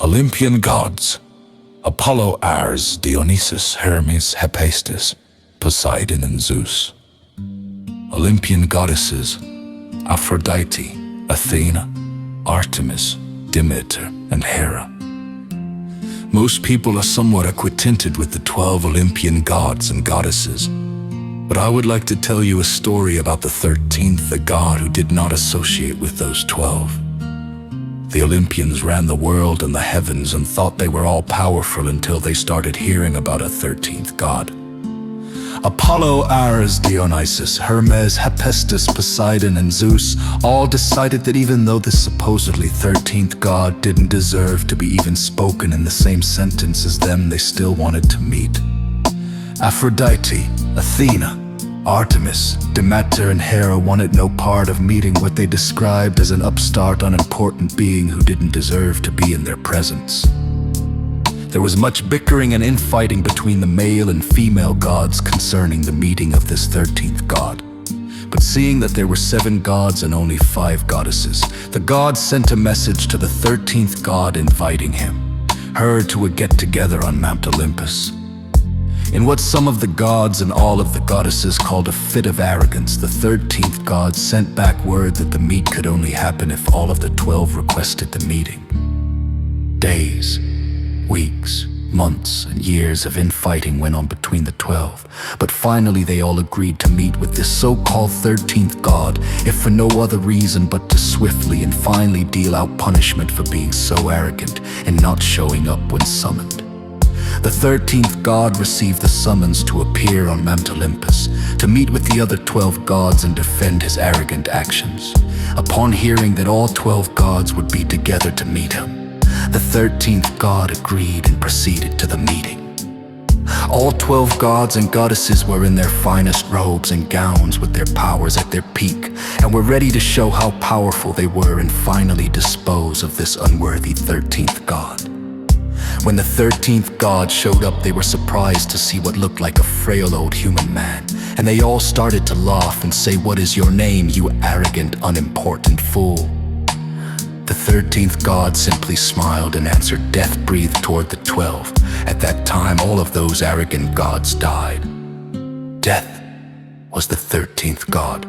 Olympian gods: Apollo, Ares, Dionysus, Hermes, Hephaestus, Poseidon, and Zeus. Olympian goddesses: Aphrodite, Athena, Artemis, Demeter, and Hera. Most people are somewhat acquainted with the 12 Olympian gods and goddesses, but I would like to tell you a story about the 13th, the god who did not associate with those 12. The Olympians ran the world and the heavens and thought they were all powerful until they started hearing about a 13th god. Apollo, Ares, Dionysus, Hermes, Hephaestus, Poseidon, and Zeus all decided that even though this supposedly 13th god didn't deserve to be even spoken in the same sentence as them, they still wanted to meet. Aphrodite, Athena, Artemis, Demeter, and Hera wanted no part of meeting what they described as an upstart, unimportant being who didn't deserve to be in their presence. There was much bickering and infighting between the male and female gods concerning the meeting of this 13th god. But seeing that there were 7 gods and only 5 goddesses, the gods sent a message to the 13th god inviting her to a get-together on Mount Olympus. In what some of the gods and all of the goddesses called a fit of arrogance, the 13th god sent back word that the meet could only happen if all of the 12 requested the meeting. Days, weeks, months, and years of infighting went on between the 12, but finally they all agreed to meet with this so-called 13th god, if for no other reason but to swiftly and finally deal out punishment for being so arrogant and not showing up when summoned. The 13th god received the summons to appear on Mount Olympus, to meet with the other 12 gods and defend his arrogant actions. Upon hearing that all 12 gods would be together to meet him, the 13th god agreed and proceeded to the meeting. All 12 gods and goddesses were in their finest robes and gowns with their powers at their peak, and were ready to show how powerful they were and finally dispose of this unworthy 13th god. When the 13th god showed up, they were surprised to see what looked like a frail old human man, and they all started to laugh and say, "What is your name, you arrogant, unimportant fool?" The 13th god simply smiled and answered, "Death breathed toward the 12. At that time, all of those arrogant gods died." Death was the 13th god.